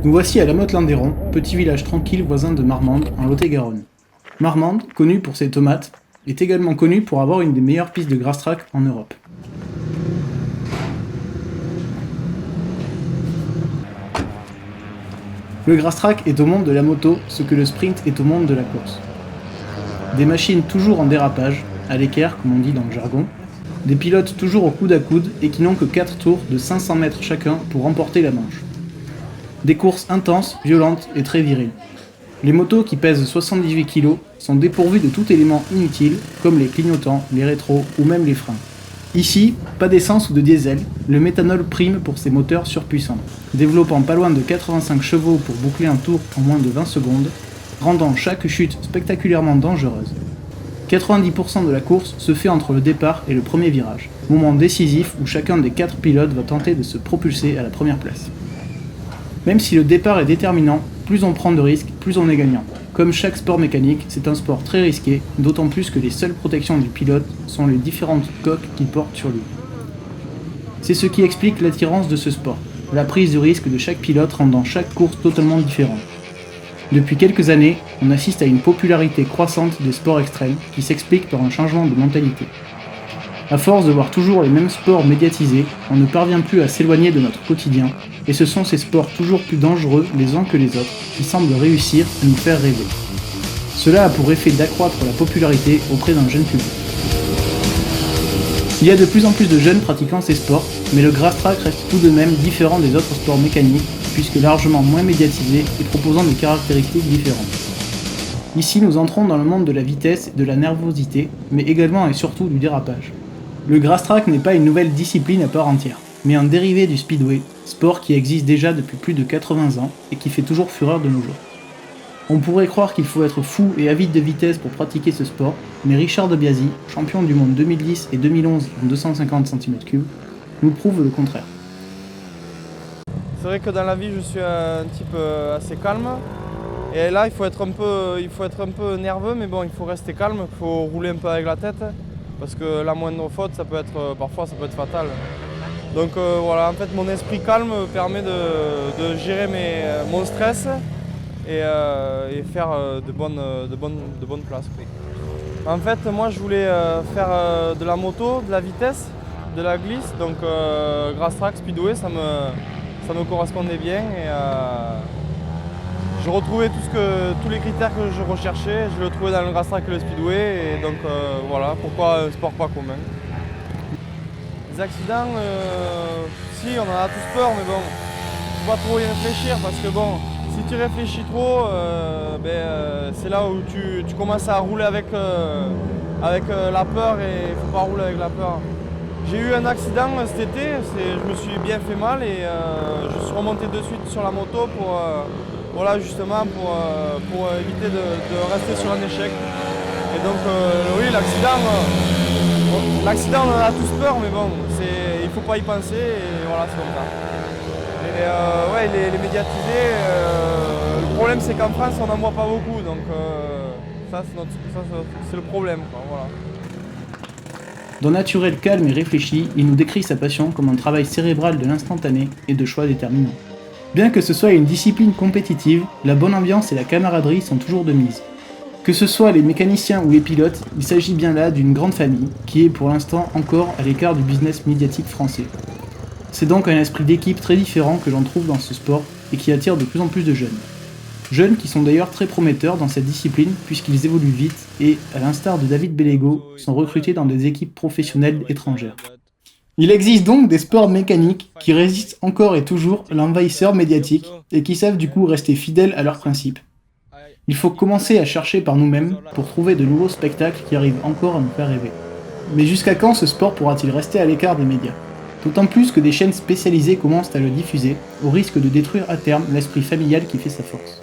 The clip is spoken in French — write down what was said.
Nous voici à La Motte-Landéron, petit village tranquille voisin de Marmande, en Lot-et-Garonne. Marmande, connue pour ses tomates, est également connue pour avoir une des meilleures pistes de grass-track en Europe. Le grass-track est au monde de la moto ce que le sprint est au monde de la course. Des machines toujours en dérapage, à l'équerre comme on dit dans le jargon, des pilotes toujours au coude à coude et qui n'ont que 4 tours de 500 mètres chacun pour remporter la manche. Des courses intenses, violentes et très viriles. Les motos qui pèsent 78 kg sont dépourvues de tout élément inutile, comme les clignotants, les rétros ou même les freins. Ici, pas d'essence ou de diesel, le méthanol prime pour ces moteurs surpuissants, développant pas loin de 85 chevaux pour boucler un tour en moins de 20 secondes, rendant chaque chute spectaculairement dangereuse. 90% de la course se fait entre le départ et le premier virage, moment décisif où chacun des 4 pilotes va tenter de se propulser à la première place. Même si le départ est déterminant, plus on prend de risques, plus on est gagnant. Comme chaque sport mécanique, c'est un sport très risqué, d'autant plus que les seules protections du pilote sont les différentes coques qu'il porte sur lui. C'est ce qui explique l'attirance de ce sport, la prise de risque de chaque pilote rendant chaque course totalement différente. Depuis quelques années, on assiste à une popularité croissante des sports extrêmes qui s'explique par un changement de mentalité. À force de voir toujours les mêmes sports médiatisés, on ne parvient plus à s'éloigner de notre quotidien, et ce sont ces sports toujours plus dangereux les uns que les autres qui semblent réussir à nous faire rêver. Cela a pour effet d'accroître la popularité auprès d'un jeune public. Il y a de plus en plus de jeunes pratiquant ces sports, mais le grass track reste tout de même différent des autres sports mécaniques, puisque largement moins médiatisé et proposant des caractéristiques différentes. Ici, nous entrons dans le monde de la vitesse et de la nervosité, mais également et surtout du dérapage. Le grass track n'est pas une nouvelle discipline à part entière, mais un dérivé du speedway, sport qui existe déjà depuis plus de 80 ans et qui fait toujours fureur de nos jours. On pourrait croire qu'il faut être fou et avide de vitesse pour pratiquer ce sport, mais Richard De Biasi, champion du monde 2010 et 2011 en 250 cm3, nous prouve le contraire. C'est vrai que dans la vie je suis un type assez calme et là il faut être un peu nerveux, mais bon, il faut rester calme, il faut rouler un peu avec la tête parce que la moindre faute parfois ça peut être fatal. Donc voilà, en fait mon esprit calme permet de gérer mon stress et faire de bonnes places. En fait moi je voulais faire de la moto, de la vitesse, de la glisse, donc grass track, speedway, ça me correspondait bien et je retrouvais tous les critères que je recherchais, je le trouvais dans le grass track et le speedway, et donc voilà, pourquoi un sport pas commun. Les accidents, si on en a tous peur, mais bon, faut pas trop y réfléchir parce que bon, si tu réfléchis trop, c'est là où tu commences à rouler avec la peur, et il faut pas rouler avec la peur. J'ai eu un accident cet été, je me suis bien fait mal et je suis remonté de suite sur la moto pour éviter de rester sur un échec. Et donc oui, l'accident on en a tous peur, mais bon, il faut pas y penser et voilà, c'est comme ça. Et les médiatisés, le problème c'est qu'en France on n'en voit pas beaucoup, donc ça c'est le problème, quoi, voilà. D'un naturel calme et réfléchi, il nous décrit sa passion comme un travail cérébral de l'instantané et de choix déterminants. Bien que ce soit une discipline compétitive, la bonne ambiance et la camaraderie sont toujours de mise. Que ce soit les mécaniciens ou les pilotes, il s'agit bien là d'une grande famille qui est pour l'instant encore à l'écart du business médiatique français. C'est donc un esprit d'équipe très différent que l'on trouve dans ce sport et qui attire de plus en plus de jeunes. Jeunes qui sont d'ailleurs très prometteurs dans cette discipline puisqu'ils évoluent vite et, à l'instar de David Bellego, sont recrutés dans des équipes professionnelles étrangères. Il existe donc des sports mécaniques qui résistent encore et toujours à l'envahisseur médiatique et qui savent du coup rester fidèles à leurs principes. Il faut commencer à chercher par nous-mêmes pour trouver de nouveaux spectacles qui arrivent encore à nous faire rêver. Mais jusqu'à quand ce sport pourra-t-il rester à l'écart des médias ? D'autant plus que des chaînes spécialisées commencent à le diffuser, au risque de détruire à terme l'esprit familial qui fait sa force.